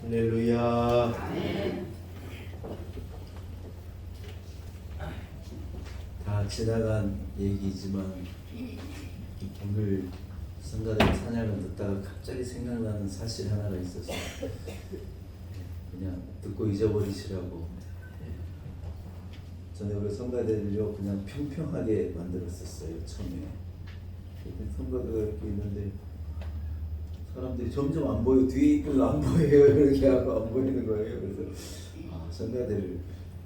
할렐루야. 다 지나간 얘기지만 오늘 성가대 찬양을 듣다가 갑자기 생각나는 사실 하나가 있어서 그냥 듣고 잊어버리시라고. 전에 우리 성가대를요 그냥 평평하게 만들었었어요. 처음에 성가대가 이렇게 있는데 사람들이 점점 안 보여, 뒤에 있고 안 보여요. 이렇게 하고 안 보이는 거예요. 그래서 성가대를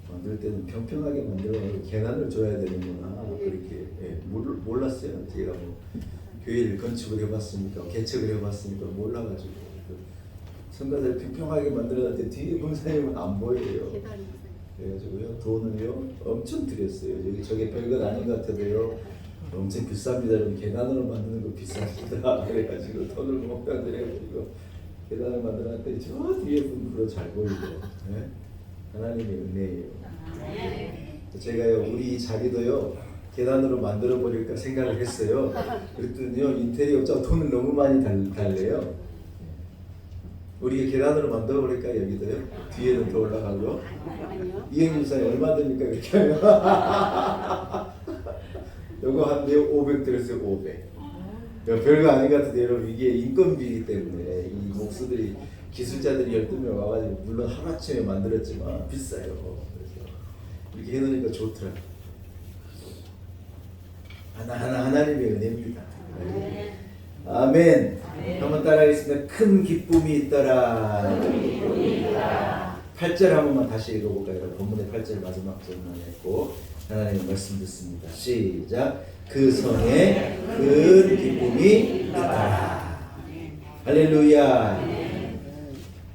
만들 때는 평평하게 만들어가지고 계단을 줘야 되는구나 그렇게 몰랐어요. 제가 뭐 교회를 건축을 해봤으니까 개척을 해봤으니까 몰라가지고 성가대를 평평하게 만들었는데 뒤에 봉사님은 안 보여요. 그래가지고요 돈을요 엄청 들였어요. 여기 저게 별것 아닌 것 같아도요 엄청 비쌉니다. 계단으로 만드는 거 비쌉니다. 그래가지고 돈을 못 받으래가지고 계단을 만들었는데 저 뒤에 분으로 잘 보이고 네? 하나님의 은혜예요. 제가요 우리 자리도요 계단으로 만들어 버릴까 생각을 했어요. 그랬더니요 인테리어자 돈을 너무 많이 달래요. 우리 계단으로 만들어 버릴까 여기도요? 뒤에는 더 올라가고 이행유사에 얼마 드니까 이렇게 하면 요거 한 500 들었어요. 500. 별거 아닌 것 같은데 여러분 이게 인건비이기 때문에 이 목수들이 기술자들이 12명 와가지고 물론 하루아침에 만들었지만 비싸요. 그래서 이렇게 해놓으니까 좋더라고요. 하나님의 은혜입니다. 네. 아멘. 한번 따라하겠습니다. 큰 기쁨이 있더라. 8절 한 번만 다시 읽어볼까요? 여러분 본문의 8절 마지막 절만 읽고 하나님의 말씀 듣습니다. 시작. 그 성에 큰 기쁨이 있더라. 할렐루야.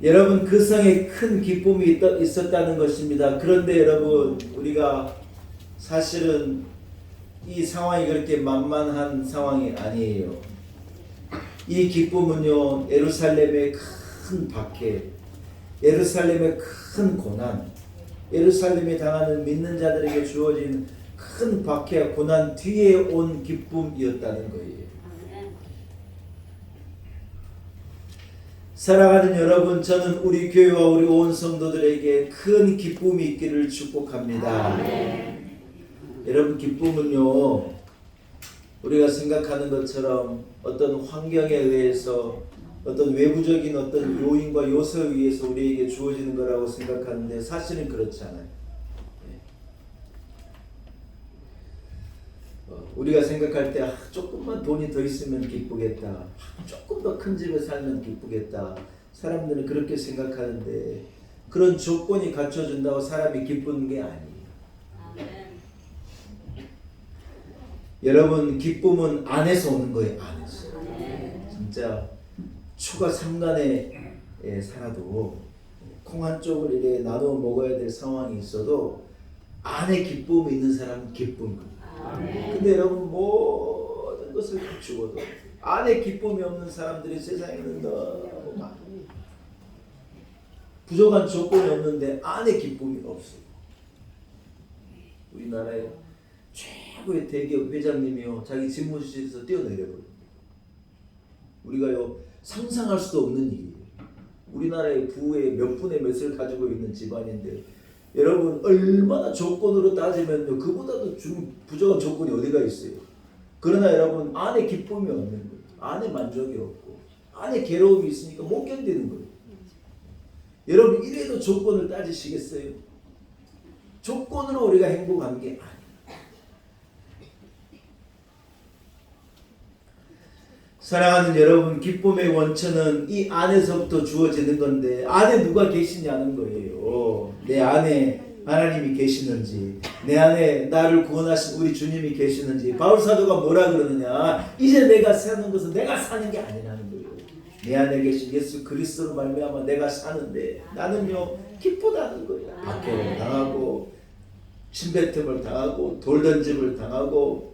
여러분 그 성에 큰 기쁨이 있었다는 것입니다. 그런데 여러분 우리가 사실은 이 상황이 그렇게 만만한 상황이 아니에요. 이 기쁨은요 예루살렘의 큰 박해, 예루살렘의 큰 고난, 예루살렘에 당하는 믿는 자들에게 주어진 큰 박해와 고난 뒤에 온 기쁨이었다는 거예요. 사랑하는 여러분, 저는 우리 교회와 우리 온 성도들에게 큰 기쁨이 있기를 축복합니다. 여러분 기쁨은요 우리가 생각하는 것처럼 어떤 환경에 의해서 어떤 외부적인 어떤 요인과 요소에 의해서 우리에게 주어지는 거라고 생각하는데 사실은 그렇지 않아요. 우리가 생각할 때 조금만 돈이 더 있으면 기쁘겠다. 조금 더 큰 집에 살면 기쁘겠다. 사람들은 그렇게 생각하는데 그런 조건이 갖춰준다고 사람이 기쁘는 게 아니에요. 여러분 기쁨은 안에서 오는 거예요. 안에서. 진짜 초가 삼간에 살아도 콩 한 쪽을 이렇게 나눠 먹어야 될 상황이 있어도 안에 기쁨이 있는 사람은 기쁨. 근데 여러분 모든 것을 갖추고도 안에 기쁨이 없는 사람들이 세상에는 너무 많아요. 부족한 조건이 없는데 안에 기쁨이 없어요. 우리나라에 최고의 대기업 회장님이요 자기 집무실에서 뛰어내려버려요. 우리가요 상상할 수도 없는 일이에요. 우리나라의 부의 몇 분의 몇을 가지고 있는 집안인데 여러분 얼마나 조건으로 따지면 그보다도 부족한 조건이 어디가 있어요. 그러나 여러분 안에 기쁨이 없는 거예요. 안에 만족이 없고 안에 괴로움이 있으니까 못 견디는 거예요. 여러분 이래도 조건을 따지시겠어요? 조건으로 우리가 행복한 게 아니에요. 사랑하는 여러분 기쁨의 원천은 이 안에서부터 주어지는 건데 안에 누가 계시냐는 거예요. 내 안에 하나님이 계시는지 내 안에 나를 구원하신 우리 주님이 계시는지. 바울사도가 뭐라 그러느냐 이제 내가 사는 것은 내가 사는 게 아니라는 거예요. 내 안에 계신 예수 그리스도로 말미암아 내가 사는데 나는요 기쁘다는 거예요. 박해를 당하고 침뱉음을 당하고 돌던짐을 당하고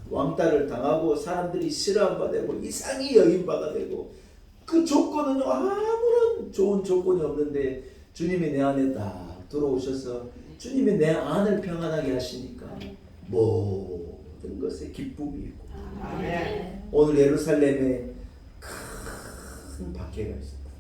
왕따를 당하고 사람들이 싫어한 바 되고 이상히 여긴 바가 되고 그 조건은 아무런 좋은 조건이 없는데 주님이 내 안에 딱 들어오셔서 주님이 내 안을 평안하게 하시니까 모든 것에 기쁨이 있고 오늘 예루살렘에 큰 박해가 있습니다.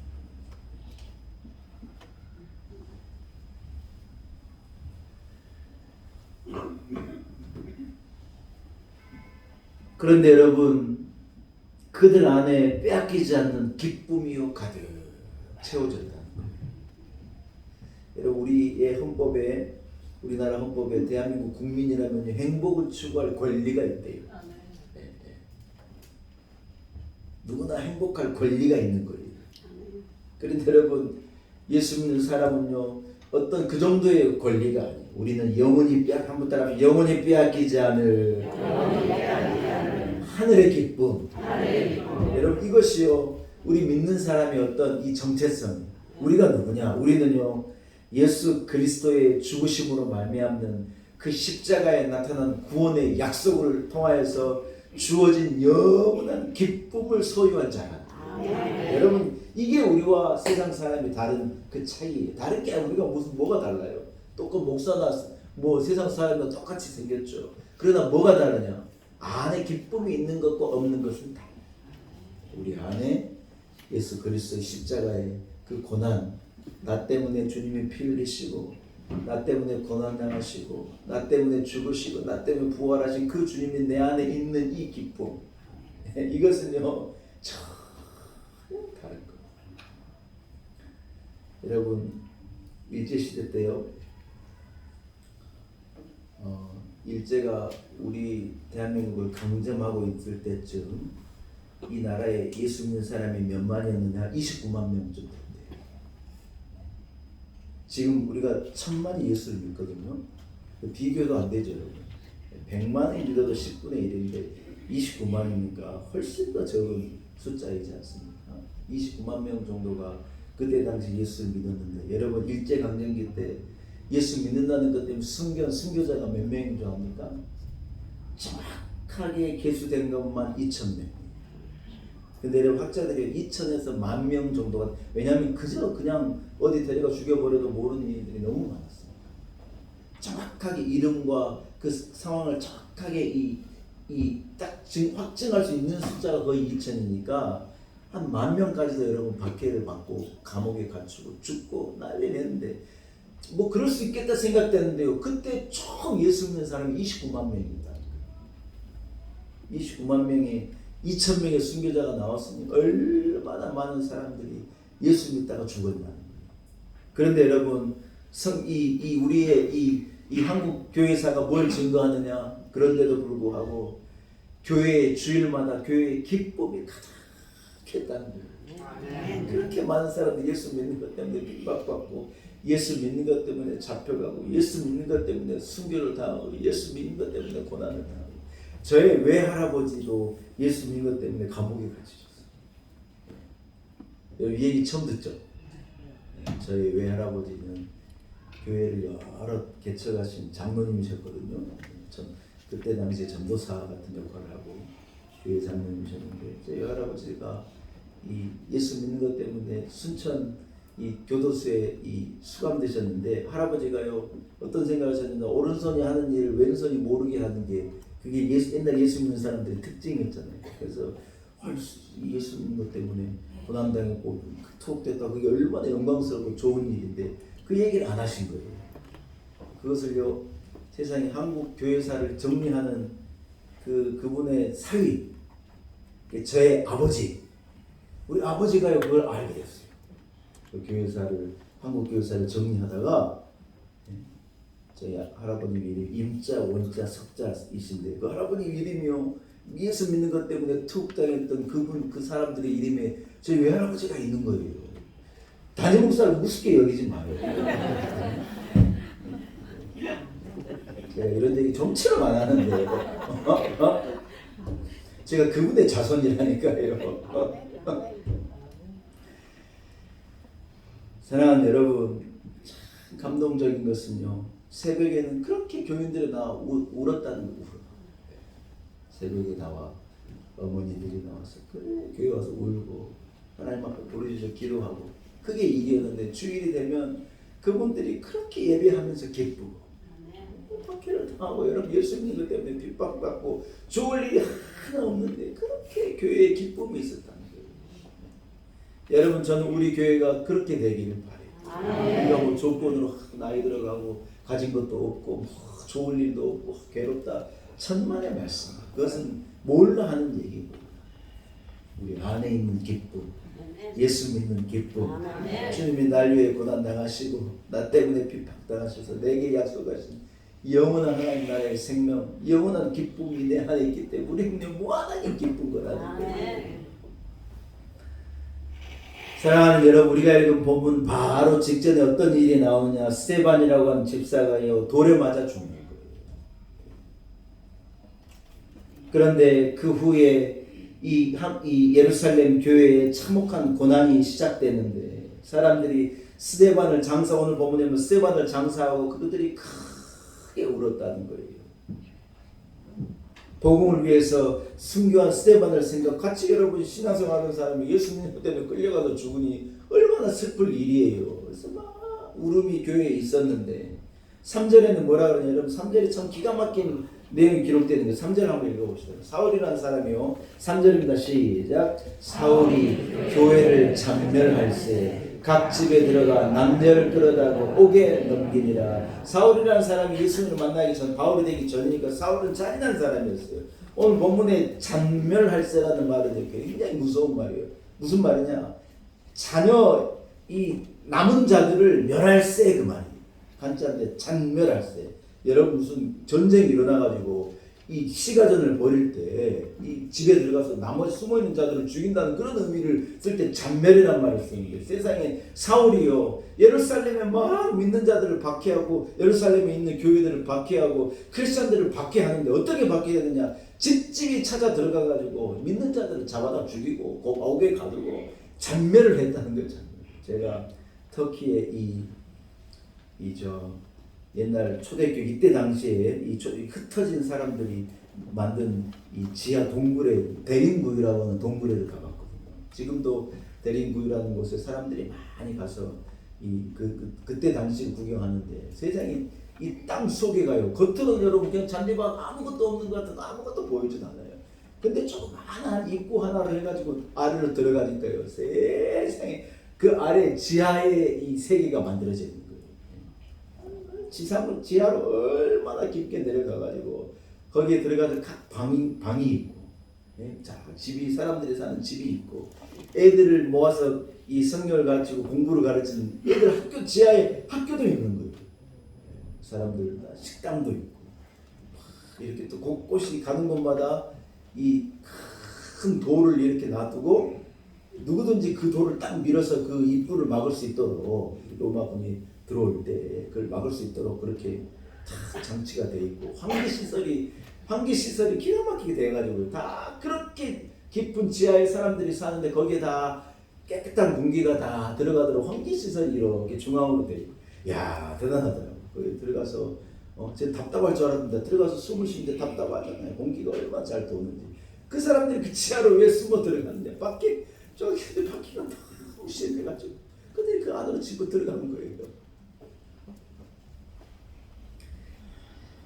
그런데 여러분, 그들 안에 빼앗기지 않는 기쁨이요 가득 채워졌다는 거예요. 여러분, 우리의 헌법에, 우리나라 헌법에 대한민국 국민이라면 행복을 추구할 권리가 있대요. 네, 네. 누구나 행복할 권리가 있는 거예요. 그런데 여러분, 예수 믿는 사람은요, 어떤 그 정도의 권리가 아니에요. 우리는 영원히 한번 따라 영원히 빼앗기지 않을 하늘의 기쁨. 여러분, 이것이요, 우리 믿는 사람의 어떤 이 정체성. 우리가 누구냐? 우리는요, 예수 그리스도의 죽으심으로 말미암는 그 십자가에 나타난 구원의 약속을 통하여서 주어진 영원한 기쁨을 소유한 자라. 여러분, 이게 우리와 세상 사람이 다른 그 차이예요. 다른 게 우리가 뭐가 달라요? 똑같은 목사나 뭐 세상 사람과 똑같이 생겼죠. 그러나 뭐가 다르냐? 안에 기쁨이 있는 것과 없는 것은 달라요. 우리 안에 예수 그리스도의 십자가의 그 고난, 나 때문에 주님이 피 흘리시고, 나 때문에 고난 당하시고, 나 때문에 죽으시고, 나 때문에 부활하신 그 주님이 내 안에 있는 이 기쁨, 이것은요 전혀 다른 거. 여러분, 일제시대 때요, 일제가 우리 대한민국을 강점하고 있을 때쯤 이 나라에 예수 믿는 사람이 몇 만이었느냐? 29만 명 정도 된대요. 지금 우리가 1000만이 예수를 믿거든요. 비교도 안 되죠. 100만이 믿어도 10분의 1인데 29만이니까 훨씬 더 적은 숫자이지 않습니까? 29만 명 정도가 그때 당시 예수를 믿었는데, 여러분, 일제강점기 때 예수 믿는다는 것 때문에 순교자가 몇 명인 줄 압니까? 정확하게 계수된 것만 2,000명. 근데 여러분, 학자들이 2,000에서 10,000명 정도가, 왜냐하면 그저 그냥 어디 데려가 죽여버려도 모르는 이들이 너무 많았어요. 정확하게 이름과 그 상황을 정확하게 딱 확증할 수 있는 숫자가 거의 2,000이니까 한 10,000명까지도 여러분 박해를 받고 감옥에 갇히고 죽고 난리 냈는데, 뭐 그럴 수 있겠다 생각되는데요, 그때 총 예수 믿는 사람이 29만 명입니다. 29만 명에 2,000명의 순교자가 나왔으니 얼마나 많은 사람들이 예수 믿다가 죽었냐는 거예요. 그런데 여러분, 우리의 이 한국 교회사가 뭘 증거하느냐? 그런데도 불구하고 교회 주일마다 교회의 기쁨이 가득했다는 거예요. 그렇게 많은 사람들이 예수 믿는 것 때문에 핍박받고, 예수 믿는 것 때문에 잡혀가고, 예수 믿는 것 때문에 순교를 당하고, 예수 믿는 것 때문에 고난을 당하고. 저의 외할아버지도 예수 믿는 것 때문에 감옥에 갇히셨어요. 이 얘기 처음 듣죠? 저희 외할아버지는 교회를 여러 개척하신 장로님이셨거든요. 그때 당시에 전도사 같은 역할을 하고 교회 장로님이셨는데, 저희 할아버지가 이 예수 믿는 것 때문에 순천 이 교도소에 수감되셨는데, 할아버지가요 어떤 생각을 하셨는데, 오른손이 하는 일을 왼손이 모르게 하는 게 그게 옛날 예수 믿는 사람들의 특징이었잖아요. 그래서 예수 믿는 것 때문에 고난당했고 투옥됐다, 그게 얼마나 영광스럽고 좋은 일인데 그 얘기를 안 하신 거예요. 그것을요, 세상에 한국 교회사를 정리하는 그분의 사위, 저의 아버지, 우리 아버지가요 그걸 알게 됐어요. 그 교회사를, 한국 교회사를 정리하다가 저희 할아버님 이름이 임자 원자 석자이신데, 그 할아버님 이름이요 예수 믿는 것 때문에 투옥당했던 그 사람들의 이름에 저희 외할아버지가 있는 거예요. 담임 목사를 우습게 여기지 마요. 제가 이런 얘기 좀처럼 안 하는데 제가 그분의 자손이라니까요. 사랑하는 여러분, 참 감동적인 것은요, 새벽에는 그렇게 교인들이 나와 울었다는 거예요. 새벽에 나와 어머니들이 나와서 그래 교회 와서 울고 하나님 앞에 부르짖어 기도하고, 그게 일이었는데 주일이 되면 그분들이 그렇게 예배하면서 기쁘고, 박해를 당하고 여러분 예수 믿는 것 때문에 핍박받고 좋을 일이 하나 없는데 그렇게 교회에 기쁨이 있었다는 거예요. 여러분, 저는 우리 교회가 그렇게 되기를 바래요. 우리가 뭐 조건으로 나이 들어가고 가진 것도 없고 뭐 좋을 일도 없고 괴롭다, 천만의 말씀. 그것은 몰라 하는 얘기고 우리 안에 있는 기쁨, 예수 믿는 기쁨. 주님이 날 위해 고난 당하시고 나 때문에 핍박당하셔서 내게 약속하신 영원한 하나님 나라의 생명, 영원한 기쁨이 내 안에 있기 때문에 우리는 무한하게 기쁜 거라는 거예요. 사랑하는 여러분, 우리가 읽은 본문 바로 직전에 어떤 일이 나오냐. 스데반이라고 하는 집사가요 돌에 맞아 죽는 거예요. 그런데 그 후에 이 예루살렘 교회에 참혹한 고난이 시작되는데 사람들이 스데반을 오늘 본문에 보면 스데반을 장사하고 그들이 크게 울었다는 거예요. 복음을 위해서 순교한 스데반을 생각, 같이 여러분 신앙생활하는 사람이 예수님 때문에 끌려가서 죽으니 얼마나 슬플 일이에요. 그래서 막 울음이 교회에 있었는데 3절에는 뭐라 그러냐. 여러분 3절이 참 기가 막힌 내용이 기록되는 거예요. 3절 한번 읽어봅시다. 사울이라는 사람이요. 3절입니다. 시작. 사울이 교회를 참멸할세 각 집에 들어가 남녀를 끌어다고 옥에 넘기니라. 사울이라는 사람이 예수님을 만나기 전, 바울이 되기 전이니까 사울은 잔인한 사람이었어요. 오늘 본문에 잔멸할세라는 말은 굉장히 무서운 말이에요. 무슨 말이냐? 자녀 이 남은 자들을 멸할세 그 말이에요. 한자인데 잔멸할세. 여러분 무슨 전쟁이 일어나가지고 이 시가전을 벌일 때 이 집에 들어가서 나머지 숨어있는 자들을 죽인다는 그런 의미를 쓸 때 잔멸이란 말을 쓰는데 세상에 사울이요 예루살렘에 막 믿는 자들을 박해하고 예루살렘에 있는 교회들을 박해하고 크리스천들을 박해하는데 어떻게 박해하느냐. 집집이 찾아 들어가가지고 믿는 자들을 잡아다 죽이고 옥에 가두고 잔멸을 했다는 거죠. 제가 터키에 옛날 초대교회 이때 당시에 흩어진 사람들이 만든 이 지하 동굴에 데린구이라고 하는 동굴에를 가봤거든요. 지금도 데린구이라는 곳에 사람들이 많이 가서 그때 당시 구경하는데 세상에 이 땅 속에 가요. 겉으로는 여러분 그냥 잔디밭 아무것도 없는 것 같은 아무것도 보이진 않아요. 근데 조그마한 입구 하나를 해가지고 아래로 들어가니까요. 세상에 그 아래 지하에 이 세계가 만들어져 있는 거예요. 지하로 얼마나 깊게 내려가가지고 거기에 들어가서 각 방이 있고, 자 집이 사람들이 사는 집이 있고, 애들을 모아서 이 성경을 가르치고 공부를 가르치는 애들 학교 지하에 학교도 있는 거예요. 사람들 식당도 있고, 이렇게 또 곳곳이 가는 곳마다 이 큰 돌을 이렇게 놔두고 누구든지 그 돌을 딱 밀어서 그 입구를 막을 수 있도록 로마군이 들어올 때 그걸 막을 수 있도록 그렇게 다 장치가 돼 있고 환기 시설이 기가 막히게 돼가지고 다 그렇게 깊은 지하에 사람들이 사는데 거기에 다 깨끗한 공기가 다 들어가도록 환기 시설이 이렇게 중앙으로 돼 있고, 야 대단하더라고. 거기 들어가서 제가 답답할 줄 알았는데 들어가서 숨을 쉬는데 답답하잖아요. 공기가 얼마나 잘 도는지. 그 사람들이 그 지하로 왜 숨어 들어갔는데 저기 바퀴가 너무 심해가지고 근데 그 안으로 집어 들어가는 거예요.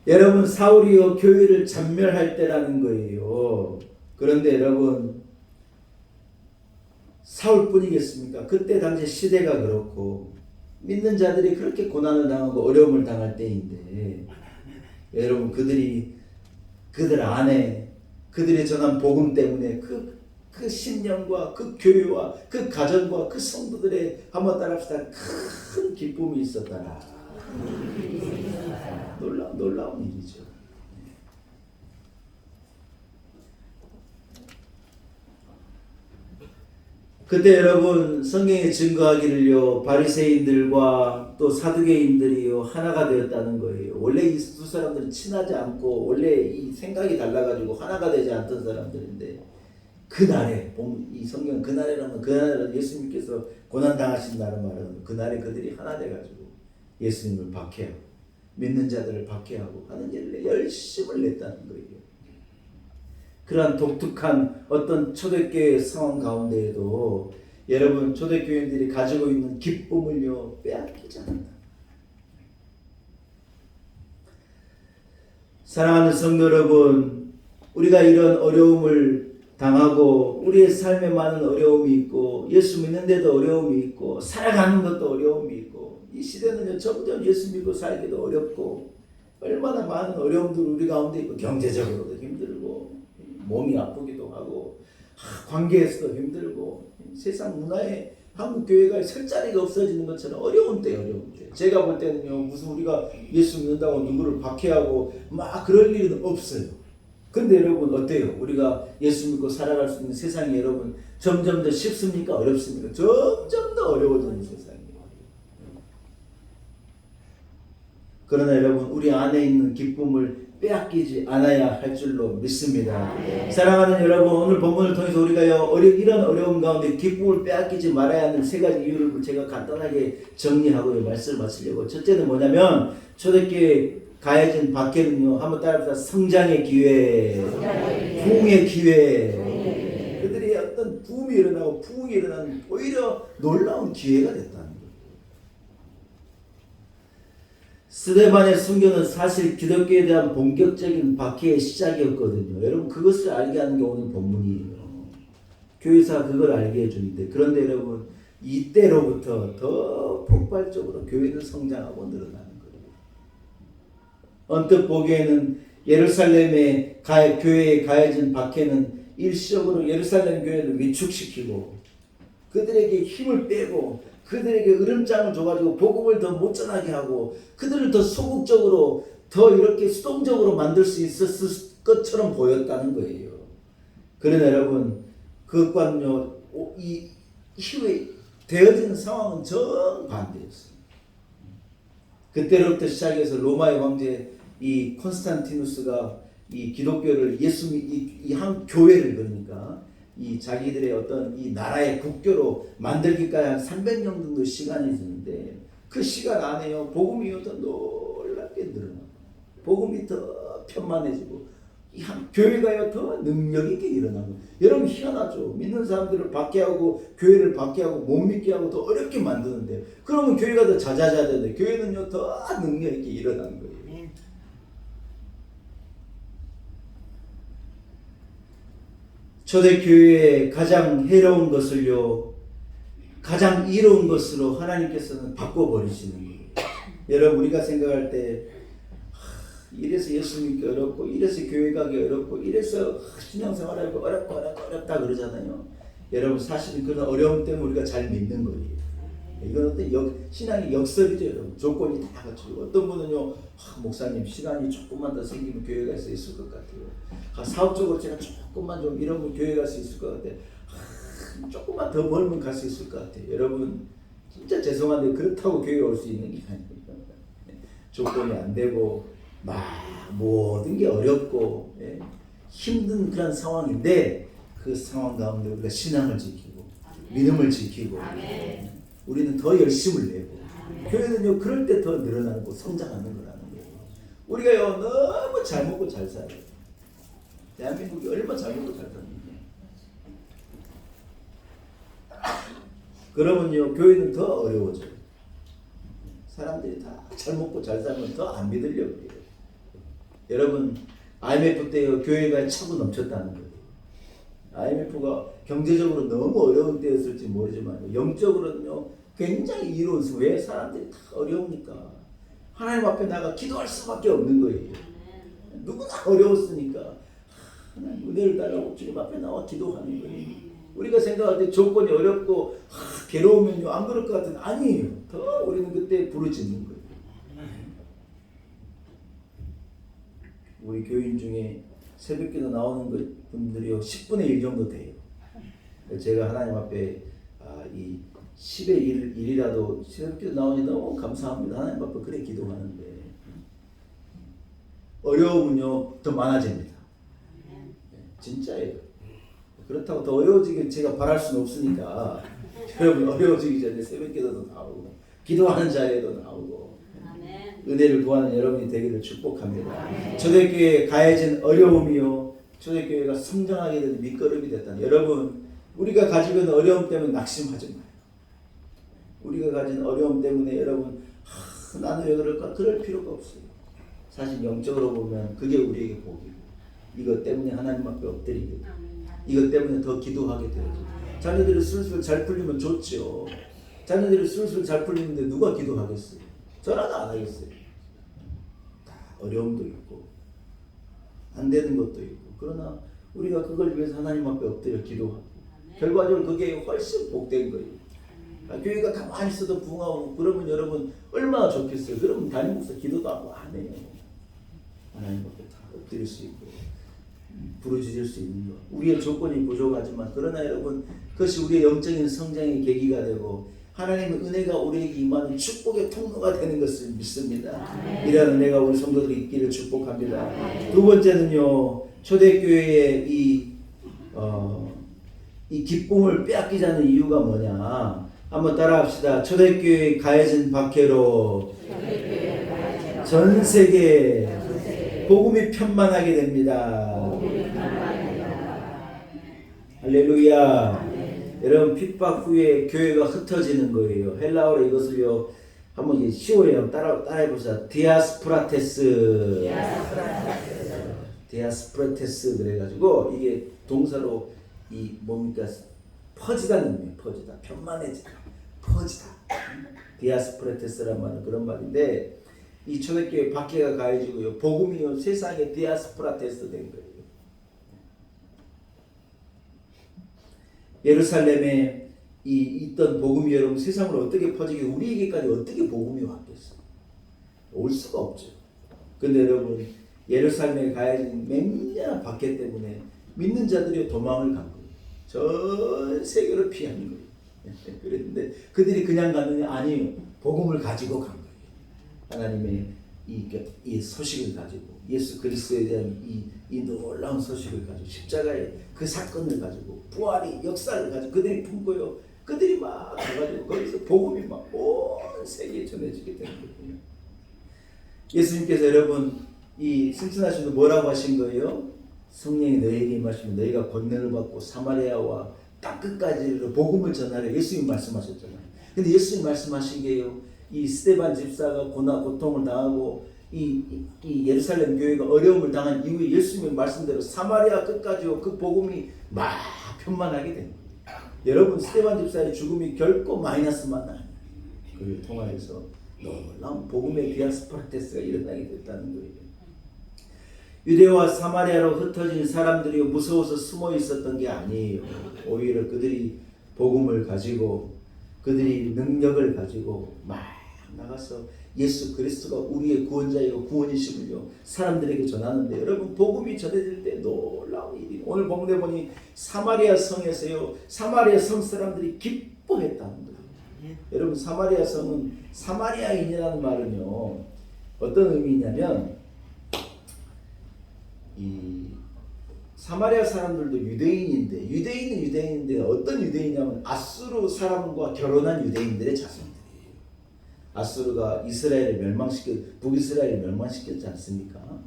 여러분 사울이요 교회를 잔멸할 때라는 거예요. 그런데 여러분 사울뿐이겠습니까? 그때 당시 시대가 그렇고 믿는 자들이 그렇게 고난을 당하고 어려움을 당할 때인데 여러분 그들 안에 그들이 전한 복음 때문에 그 신령과 그 교회와 그 가정과 그 성도들의 한번 따라합시다. 큰 기쁨이 있었다라. 놀라운 일이죠. 그때 여러분 성경에 증거하기를요 바리새인들과 또 사두개인들이요 하나가 되었다는 거예요. 원래 이 두 사람들은 친하지 않고 원래 이 생각이 달라가지고 하나가 되지 않던 사람들인데 그날에 이 성경 그날이라면 그날은 예수님께서 고난 당하신 날을 말하는 그날에 그들이 하나 돼가지고 예수님을 박해하고 믿는 자들을 박해하고 하는 일에 열심을 냈다는 거예요. 그러한 독특한 어떤 초대교회 상황 가운데에도 여러분 초대교인들이 가지고 있는 기쁨을요 빼앗기지 않는다. 사랑하는 성도 여러분, 우리가 이런 어려움을 당하고 우리의 삶에 많은 어려움이 있고 예수 믿는데도 어려움이 있고 살아가는 것도 어려움이 있고 이 시대는 점점 예수 믿고 살기도 어렵고 얼마나 많은 어려움들 우리 가운데 있고 경제적으로도 힘들고 몸이 아프기도 하고 관계에서도 힘들고 세상 문화에 한국 교회가 설 자리가 없어지는 것처럼 어려운 때. 제가 볼 때는요, 무슨 우리가 예수 믿는다고 누구를 박해하고 막 그럴 일은 없어요. 근데 여러분 어때요? 우리가 예수 믿고 살아갈 수 있는 세상이 여러분 점점 더 쉽습니까? 어렵습니까? 점점 더 어려워지는 세상이에요. 그러나 여러분 우리 안에 있는 기쁨을 빼앗기지 않아야 할 줄로 믿습니다. 사랑하는 여러분, 오늘 본문을 통해서 우리가요 이런 어려움 가운데 기쁨을 빼앗기지 말아야 하는 세 가지 이유를 제가 간단하게 정리하고 말씀을 마치려고. 첫째는 뭐냐면 초대교회 가해진 박해는요, 한번 따라합시다. 성장의 기회, 부흥의 기회. 그들이 어떤 붐이 일어나고 부흥이 일어나는 오히려 놀라운 기회가 됐다는 거예요. 스데반의 순교는 사실 기독교에 대한 본격적인 박해의 시작이었거든요. 여러분 그것을 알게 하는 게 오늘 본문이에요. 교회사가 그걸 알게 해주는데, 그런데 여러분 이때로부터 더 폭발적으로 교회는 성장하고 늘어나는 거예요. 언뜻 보기에는 예루살렘의 교회에 가해진 박해는 일시적으로 예루살렘 교회를 위축시키고 그들에게 힘을 빼고 그들에게 으름장을 줘가지고 복음을 더 못 전하게 하고 그들을 더 소극적으로 더 이렇게 수동적으로 만들 수 있었을 것처럼 보였다는 거예요. 그러나 여러분 그것과는요 이 이후에 되어지는 상황은 정반대였어요. 그때로부터 시작해서 로마의 황제 이 콘스탄티누스가 이 기독교를 이 한 교회를 그러니까 이 자기들의 어떤 이 나라의 국교로 만들기까지 한 300년 정도 시간이 드는데 그 시간 안에요 복음이 더 놀랍게 늘어나고 복음이 더 편만해지고 이 한 교회가요 더 능력 있게 일어나고. 여러분 희한하죠. 믿는 사람들을 박해하고 교회를 박해하고 못 믿게 하고 더 어렵게 만드는데 그러면 교회가 더 자자자자돼. 교회는요 더 능력 있게 일어나는 거예요. 초대교회의 가장 해로운 것을요 가장 이로운 것으로 하나님께서는 바꿔버리시는 거예요. 여러분 우리가 생각할 때 이래서 예수 믿기 어렵고 이래서 교회 가기 어렵고 이래서 신앙생활하기 어렵다 그러잖아요. 여러분 사실은 그런 어려움 때문에 우리가 잘 믿는 거예요. 이건 어떤 신앙의 역설이죠. 여러분 조건이 다 갖추고 어떤 분은요 목사님 시간이 조금만 더 생기면 교회 갈 수 있을 것 같아요. 사업적으로 제가 조금만 좀 이러면 교회 갈 수 있을 것 같아요. 조금만 더 벌면 갈 수 있을 것 같아요. 여러분 진짜 죄송한데 그렇다고 교회 올 수 있는 게 아니에요. 조건이 안 되고 막 모든 게 어렵고 힘든 그런 상황인데 그 상황 가운데 우리가 신앙을 지키고 믿음을 지키고 우리는 더 열심을 내고 교회는요 그럴 때 더 늘어나고 성장하는 거라는 거예요. 우리가요 너무 잘 먹고 잘 살아요. 대한민국이 얼마나 잘 먹고 잘 사는지. 그러면요 교회는 더 어려워져요. 사람들이 다 잘 먹고 잘 살면 더 안 믿으려고 해요. 여러분 IMF 때요 교회가 차고 넘쳤다는 거예요. IMF가 경제적으로 너무 어려운 때였을지 모르지만 영적으로는요 굉장히 이로운 수. 왜? 사람들이 다 어려우니까 하나님 앞에 나가 기도할 수밖에 없는 거예요. 누구나 어려웠으니까 하나님 은혜를 달라고 주님 앞에 나와 기도하는 거예요. 우리가 생각할 때 조건이 어렵고 괴로우면요 안 그럴 것 같은데 아니에요. 더 우리는 그때 부르짖는 거예요. 우리 교인 중에 새벽기도 나오는 분들이요 10분의 1 정도 돼요. 제가 하나님 앞에 이 10의 1이라도 새벽기도 나오니 너무 감사합니다. 하나님 앞에 그래 기도하는데 어려움은요 더 많아집니다. 진짜예요. 그렇다고 더 어려워지게 제가 바랄 수는 없으니까 여러분 어려워지기 전에 새벽기도도 나오고 기도하는 자리에도 나오고 은혜를 구하는 여러분이 되기를 축복합니다. 초대교회에 가해진 어려움이요 초대교회가 성장하게 된 밑거름이 됐다. 여러분 우리가 가지고 있는 어려움 때문에 낙심하지 마요. 우리가 가진 어려움 때문에 여러분 나는 왜 그럴까? 그럴 필요가 없어요. 사실 영적으로 보면 그게 우리에게 복이고 이것 때문에 하나님 앞에 엎드리게 돼요. 이것 때문에 더 기도하게 되죠. 자녀들이 술술 잘 풀리면 좋죠. 자녀들이 술술 잘 풀리는데 누가 기도하겠어요? 저라도 안 하겠어요. 다 어려움도 있고 안 되는 것도 있고 그러나 우리가 그걸 위해서 하나님 앞에 엎드려 기도하고 결과적으로 그게 훨씬 복된 거예요. 교회가 가만히 있어도 부흥하고 그러면 여러분 얼마나 좋겠어요. 그러면 담임 목사 기도도 하고 안 해요. 하나님 앞에 다 엎드릴 수 있고 부르짖을 수 있는 것. 우리의 조건이 부족하지만 그러나 여러분 그것이 우리의 영적인 성장의 계기가 되고 하나님의 은혜가 우리에게 임하는 축복의 통로가 되는 것을 믿습니다. 이런 은혜가 우리 성도들이 있기를 축복합니다. 두 번째는요. 초대교회의 이 기쁨을 빼앗기자는 이유가 뭐냐. 한번 따라합시다. 초대교회 가해진 박해로 전 세계 복음이 편만하게 됩니다. 할렐루야. 여러분 핍박 후에 교회가 흩어지는 거예요. 헬라어로 이것을요. 한번 쉬워요. 따라해보자. 디아스프라테스 그래가지고 이게 동사로 이 뭡니까? 퍼지다는 의미예요. 퍼지다. 편만해지다. 퍼지다. 디아스프라테스란 말은 그런 말인데 이 초대교회 박해가 가해지고요. 복음이요. 세상에 디아스프라테스 된 거예요. 예루살렘에 있던 복음이 여러분 세상으로 어떻게 퍼지게 우리에게까지 어떻게 복음이 왔겠어요? 올 수가 없죠. 근데 여러분 예루살렘에 가해진 맹렬한 박해 때문에 믿는 자들이 도망을 간 거예요. 전 세계로 피한 거예요. 그랬는데 그들이 그냥 갔느냐? 아니에요. 복음을 가지고 간 거예요. 하나님의 이 소식을 가지고 예수 그리스도에 대한 이 놀라운 소식을 가지고 십자가의 그 사건을 가지고 부활의 역사를 가지고 그들이 품고요. 그들이 막 가가지고 거기서 복음이 막 온 세계에 전해지게 되는 거예요. 예수님께서 여러분 이 승천하시면서 뭐라고 하신 거예요? 성령이 너희에게 임하시면 너희가 권능을 받고 사마리아와 땅 끝까지 복음을 전하려 예수님 말씀하셨잖아요. 근데 예수님 말씀하신 게요. 이 스데반 집사가 고통을 당하고 이 예루살렘 교회가 어려움을 당한 이후에 예수님의 말씀대로 사마리아 끝까지요. 그 복음이 막 편만하게 된 거예요. 여러분 스데반 집사의 죽음이 결코 마이너스만 아니에요. 그를 통하여서 놀라운 복음의 디아스포라테스가 일어나게 됐다는 거예요. 유대와 사마리아로 흩어진 사람들이 무서워서 숨어 있었던 게 아니에요. 오히려 그들이 복음을 가지고 그들이 능력을 가지고 막 나가서 예수 그리스도가 우리의 구원자이고 구원이심을요 사람들에게 전하는데 여러분 복음이 전해질 때 놀라운 일이 오늘 본문에 보니 사마리아 성에서요 사마리아 성 사람들이 기뻐했다는 거예요. 여러분 사마리아 성은 사마리아인이라는 말은요 어떤 의미냐면 이 사마리아 사람들도 유대인인데 유대인은 유대인인데 어떤 유대인이냐면 아수르 사람과 결혼한 유대인들의 자손들이에요. 아수르가 이스라엘을 북이스라엘을 멸망시켰지 않습니까?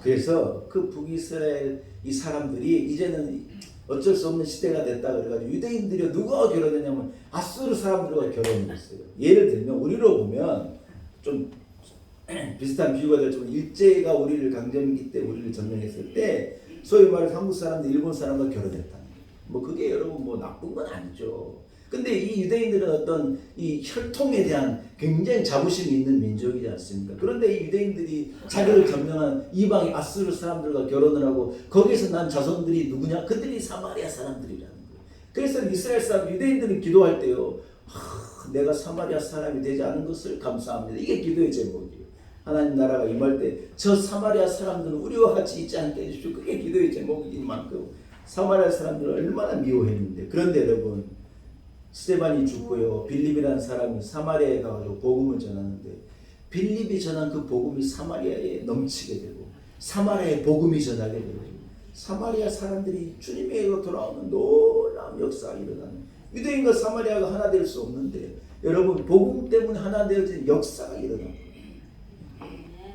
그래서 그 북이스라엘 이 사람들이 이제는 어쩔 수 없는 시대가 됐다 그래가지고 유대인들이 누가 결혼했냐면 아수르 사람들과 결혼을 했어요. 예를 들면 우리로 보면 좀 비슷한 비유가 될 정도로 일제가 우리를 강점기 때 우리를 점령했을 때 소위 말해서 한국 사람들 일본 사람과 결혼했다는 거예요. 뭐 그게 여러분 뭐 나쁜 건 아니죠. 근데 이 유대인들은 어떤 이 혈통에 대한 굉장히 자부심이 있는 민족이지 않습니까? 그런데 이 유대인들이 자기를 점령한 이방의 아수르 사람들과 결혼을 하고 거기에서 난 자손들이 누구냐? 그들이 사마리아 사람들이라는 거예요. 그래서 이스라엘 사람 유대인들은 기도할 때요. 내가 사마리아 사람이 되지 않은 것을 감사합니다. 이게 기도의 제목이에요. 하나님 나라가 임할 때 저 사마리아 사람들은 우리와 같이 있지 않게 해주십시오. 그게 기도의 제목인 만큼 사마리아 사람들을 얼마나 미워했는데 그런데 여러분 스데반이 죽고요. 빌립이라는 사람이 사마리아에 가가지고 복음을 전하는데 빌립이 전한 그 복음이 사마리아에 넘치게 되고 사마리아에 복음이 전하게 되고 사마리아 사람들이 주님에게 돌아오는 놀라운 역사가 일어나는 유대인과 사마리아가 하나 될 수 없는데 여러분 복음 때문에 하나 되어진 역사가 일어나요.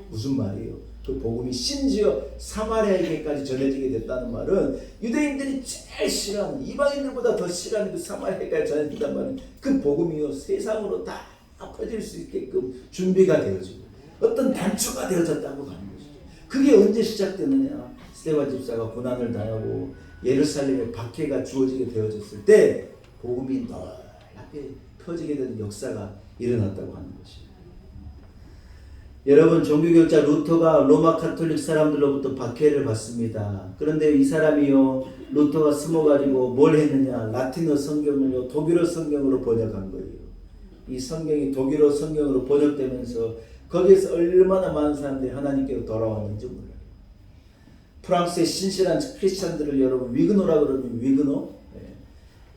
무슨 말이에요? 그 복음이 심지어 사마리아에게까지 전해지게 됐다는 말은 유대인들이 제일 싫어하는 이방인들보다 더 싫어하는 그 사마리아에까지 전해진다는 말은 그 복음이요 세상으로 다 퍼질 수 있게끔 준비가 되어지고 어떤 단초가 되어졌다고 하는 것이죠. 그게 언제 시작되느냐? 스데반 집사가 고난을 당하고 예루살렘에 박해가 주어지게 되어졌을 때 복음이 넓게 펴지게 되는 역사가 일어났다고 하는 것이죠. 여러분 종교교육자 루터가 로마 카톨릭 사람들로부터 박해를 받습니다. 그런데 이 사람이요 루터가 숨어가지고 뭘 했느냐 라틴어 성경을요 독일어 성경으로 번역한 거예요. 이 성경이 독일어 성경으로 번역되면서 거기에서 얼마나 많은 사람들이 하나님께로 돌아왔는지 몰라요. 프랑스의 신실한 크리스찬들을 여러분 위그노라고 그러면 위그노? 네.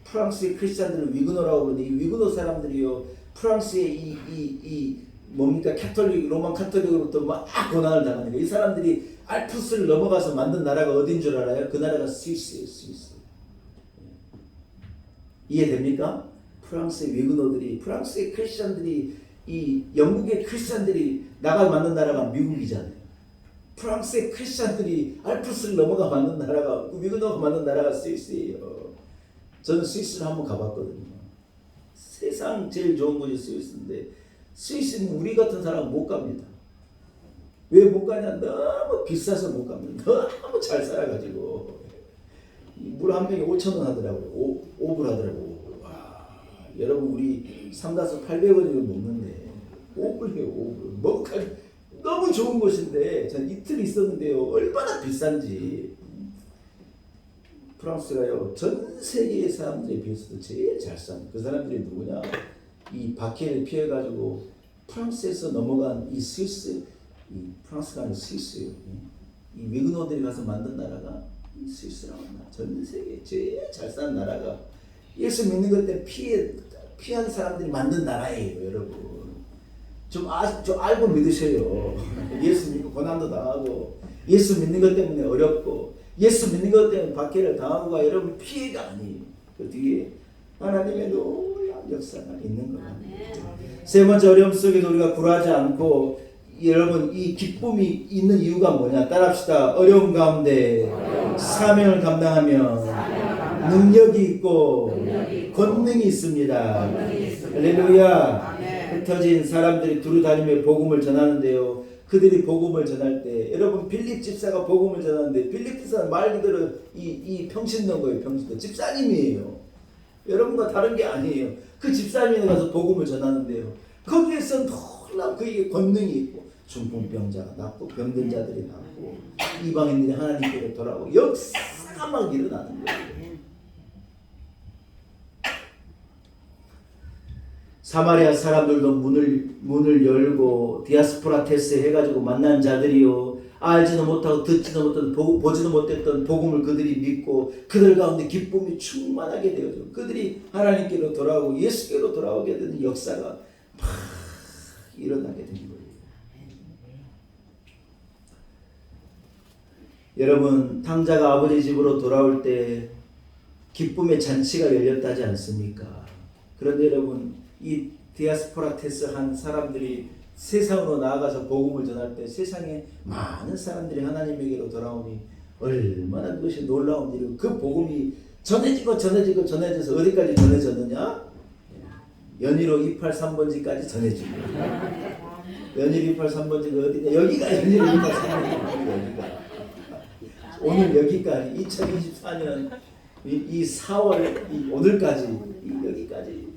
프랑스의 크리스찬들을 위그노라고 그러는데 이 위그노 사람들이요 프랑스의 이 뭡니까 카톨릭 로만 카톨릭으로부터 막 고난을 당하는 거예요. 이 사람들이 알프스를 넘어가서 만든 나라가 어딘 줄 알아요? 그 나라가 스위스예요. 스위스. 이해됩니까? 프랑스의 위그노들이 프랑스의 크리스찬들이 이 영국의 크리스찬들이 나가 만든 나라가 미국이잖아요. 프랑스의 크리스찬들이 알프스를 넘어가 만든 나라가 위그노가 만든 나라가 스위스예요. 저는 스위스를 한번 가봤거든요. 세상 제일 좋은 곳이 스위스인데 스위스는 우리 같은 사람은 못 갑니다. 왜 못 가냐? 너무 비싸서 못 갑니다. 너무 잘 살아가지고 물 한 병에 5,000원 하더라고요. 5불 하더라고요. 여러분 우리 삼다수 800원이면 먹는데 5불이에요. 5불. 너무 좋은 곳인데 전 이틀 있었는데요. 얼마나 비싼지. 프랑스가요. 전 세계의 사람들에 비해서도 제일 잘 삽니다. 그 사람들이 누구냐? 이 박해를 피해가지고 프랑스에서 넘어간 이 스위스, 이 프랑스가 아니라 스위스예요. 이 위그노들이 가서 만든 나라가 이 스위스라고 합니다. 전 세계 제일 잘 사는 나라가 예수 믿는 것 때문에 피한 사람들이 만든 나라예요, 여러분. 좀 알고 믿으셔요. 예수 믿고 고난도 당하고 예수 믿는 것 때문에 어렵고 예수 믿는 것 때문에 박해를 당하고가 여러분 피해가 아니에요. 그 뒤에 하나님의 놀라운 역사가 있는 거예요. 세 번째 어려움 속에도 우리가 굴하지 않고 여러분 이 기쁨이 있는 이유가 뭐냐? 따라합시다. 어려움 가운데 사명을 감당하며 능력이 있고 권능이 있습니다. 할렐루야. 흩어진 사람들이 두루 다니며 복음을 전하는데요. 그들이 복음을 전할 때 여러분 빌립 집사가 복음을 전하는데 빌립 집사는 말 그대로 이 평신도인 거예요. 평신도 집사님이에요. 여러분과 다른 게 아니에요. 그 집사님에 가서 복음을 전하는데요. 거기에서 놀라운 그에게 권능이 있고 중풍병자가 낫고 병든 자들이 낫고 이방인들이 하나님께로 돌아오고 역사가 막 일어나는 거예요. 사마리아 사람들도 문을 열고 디아스포라 테스 해가지고 만난 자들이요 알지도 못하고 듣지도 못했던 보지도 못했던 복음을 그들이 믿고 그들 가운데 기쁨이 충만하게 되어져 그들이 하나님께로 돌아오고 예수께로 돌아오게 되는 역사가 막 일어나게 된 거예요. 여러분 탕자가 아버지 집으로 돌아올 때 기쁨의 잔치가 열렸다지 않습니까? 그런데 여러분 이 디아스포라 테스 한 사람들이 세상으로 나아가서 복음을 전할 때 세상에 많은 사람들이 하나님에게로 돌아오니 얼마나 그것이 놀라운 일이고 그 복음이 전해져서 어디까지 전해졌느냐? 연희로 283번지까지 전해지고 연희로 283번지가 어디냐? 여기가 연희로 283번지가 오늘 여기까지 2024년 이 4월 오늘까지 여기까지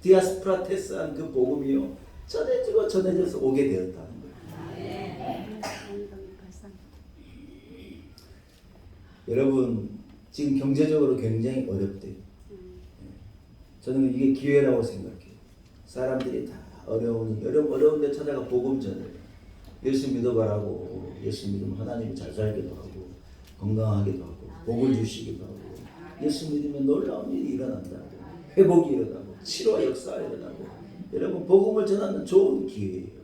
디아스포라 테스한 그 복음이요 전해져서 오게 되었다는 거예요. 여러분 지금 경제적으로 굉장히 어렵대요. 저는 이게 기회라고 생각해요. 사람들이 다 어려운데 찾아가 복음 전해요. 예수 믿어봐라고 예수 믿으면 하나님이 잘 살기도 하고 건강하기도 하고 복을 주시기도 하고 예수 믿으면 놀라운 일이 일어난다고 회복이 일어나고 치료와 역사가 일어나고 여러분 복음을 전하는 좋은 기회예요.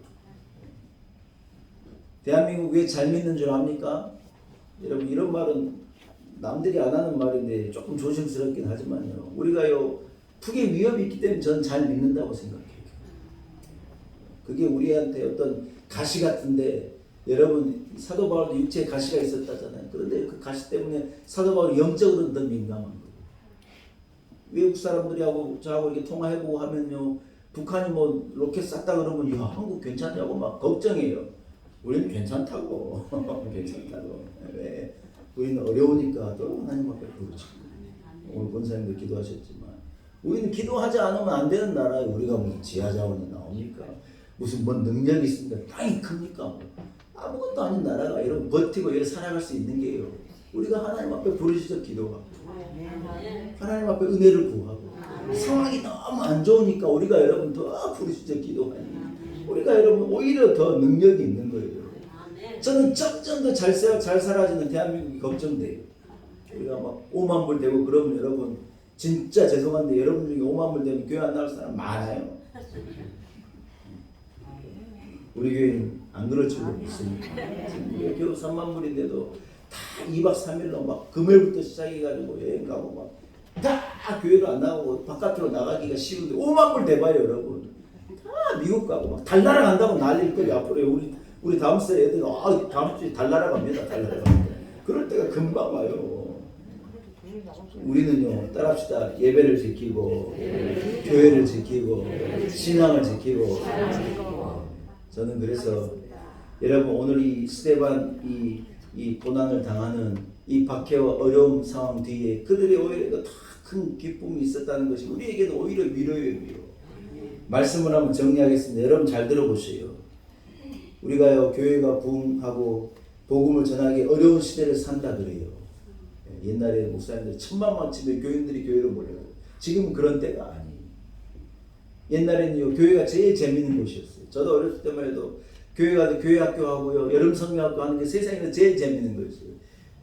대한민국 왜 잘 믿는 줄 압니까? 여러분 이런 말은 남들이 안 하는 말인데 조금 조심스럽긴 하지만요. 우리가요 북의 위협이 있기 때문에 저는 잘 믿는다고 생각해요. 그게 우리한테 어떤 가시 같은데 여러분 사도 바울도 육체에 가시가 있었다잖아요. 그런데 그 가시 때문에 사도 바울이 영적으로는 더 민감한 거예요. 외국 사람들이하고 저하고 이렇게 통화해보고 하면요. 북한이 뭐 로켓 쐈다 그러면 야 한국 괜찮냐고 막 걱정해요. 우리는 괜찮다고. 괜찮다고. 왜? 우리는 어려우니까 또 하나님 앞에 부르짖고 오늘 권사님도 기도하셨지만 우리는 기도하지 않으면 안 되는 나라에 우리가 무슨 지하 자원이 나옵니까? 무슨 뭔 능력이 있습니까? 땅이 큽니까? 뭐. 아무것도 아닌 나라가 이런 버티고 이렇게 살아갈 수 있는 게요. 우리가 하나님 앞에 부르짖어 기도하고 하나님 앞에 은혜를 구하고 상황이 너무 안 좋으니까 우리가 여러분 더 부르짖어 기도하니 우리가 여러분 오히려 더 능력이 있는 거예요. 저는 점점 더 잘 살아지는 대한민국이 걱정돼요. 우리가 막 5만 불 되고 그러면 여러분 진짜 죄송한데 여러분 중에 5만 불 되면 교회 안 나올 사람 많아요. 우리 교회는 안 그럴 줄도 믿습니다. 우리 교회 3만 불인데도 다 2박 3일로 막 금요일부터 시작해가지고 여행 가고 막 다 교회로 안 나가고 바깥으로 나가기가 쉬운데 5만 불 대봐요 여러분. 다 미국 가고 막 달나라 간다고 난리일 거예요. 앞으로 우리 다음 세 애들 다음 주에 달나라 갑니다. 달나라 갑니다. 그럴 때가 금방 와요. 우리는요 따라합시다. 예배를 지키고 교회를 지키고 신앙을 지키고. 저는 그래서 여러분 오늘 이 스데반 이 고난을 당하는 이 박해와 어려움 상황 뒤에 그들이 오히려 더 큰 기쁨이 있었다는 것이 우리에게는 오히려 위로예요. 말씀을 한번 정리하겠습니다. 여러분 잘 들어보세요. 우리가요 교회가 부흥하고 복음을 전하기 어려운 시대를 산다 그래요. 옛날에 목사님들 1000만만쯤의 교인들이 교회로 몰려요. 지금은 그런 때가 아니에요. 옛날에는요 교회가 제일 재밌는 곳이었어요. 저도 어렸을 때만 해도 교회 가도 교회 학교 하고요 여름 성경학교 하는 게 세상에서 제일 재밌는 거였어요.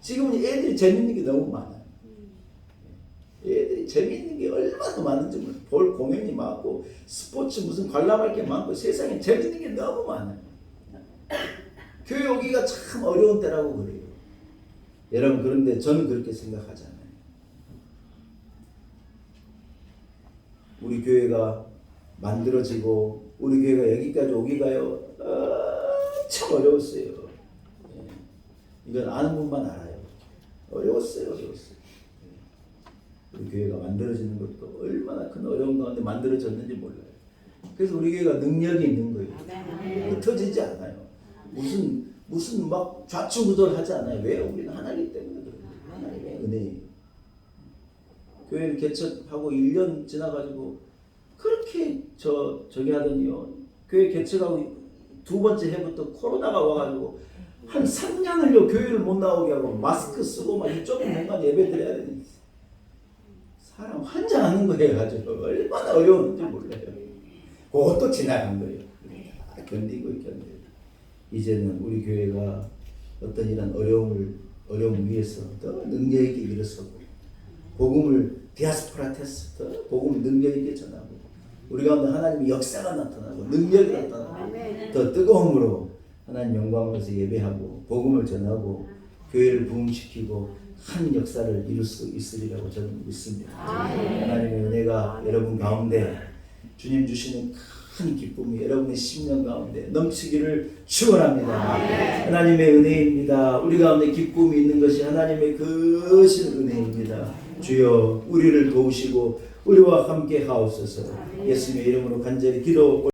지금은 애들이 재밌는 게 너무 많아요. 애들이 재밌는 게 얼마나 많은지 볼 공연이 많고 스포츠 무슨 관람할 게 많고 세상에 재밌는 게 너무 많아요. 교회 오기가 참 어려운 때라고 그래요. 여러분 그런데 저는 그렇게 생각하잖아요. 우리 교회가 만들어지고 우리 교회가 여기까지 오기가요 참 어려웠어요. 이건 아는 분만 알아요. 어려웠어요. 우리 교회가 만들어지는 것도 얼마나 큰 어려운 가운데 만들어졌는지 몰라요. 그래서 우리 교회가 능력이 있는 거예요. 흩어지지 않아요. 무슨 막 좌충우돌하지 않아요. 왜? 우리는 하나님 때문에 그래요. 하나님의 은혜예요. 교회를 개척하고 1년 지나가지고 그렇게 저기 하더니요. 교회 개척하고 두 번째 해부터 코로나가 와가지고 한 3년을요 교회를 못 나오게 하고 마스크 쓰고 막 이쪽은 뭔가 예배 드려야 되니 사람 환장하는 거예요. 아주 얼마나 어려운지 몰라요. 그것도 지나간 거예요. 다 견디고. 이제는 우리 교회가 어떤 이런 어려움 위에서 더 능력 있게 일어서고 복음을 디아스포라 테스트 복음을 능력 있게 전하고 우리 가운데 하나님의 역사가 나타나고 능력이 나타나고 더 뜨거움으로 하나님 영광으로서 예배하고 복음을 전하고 교회를 부흥시키고 한 역사를 이룰 수 있으리라고 저는 믿습니다. 하나님의 은혜가 여러분 가운데 주님 주시는 큰 기쁨이 여러분의 심령 가운데 넘치기를 축원합니다. 하나님의 은혜입니다. 우리 가운데 기쁨이 있는 것이 하나님의 크신 은혜입니다. 주여 우리를 도우시고 우리와 함께 하옵소서. 예수님의 이름으로 간절히 기도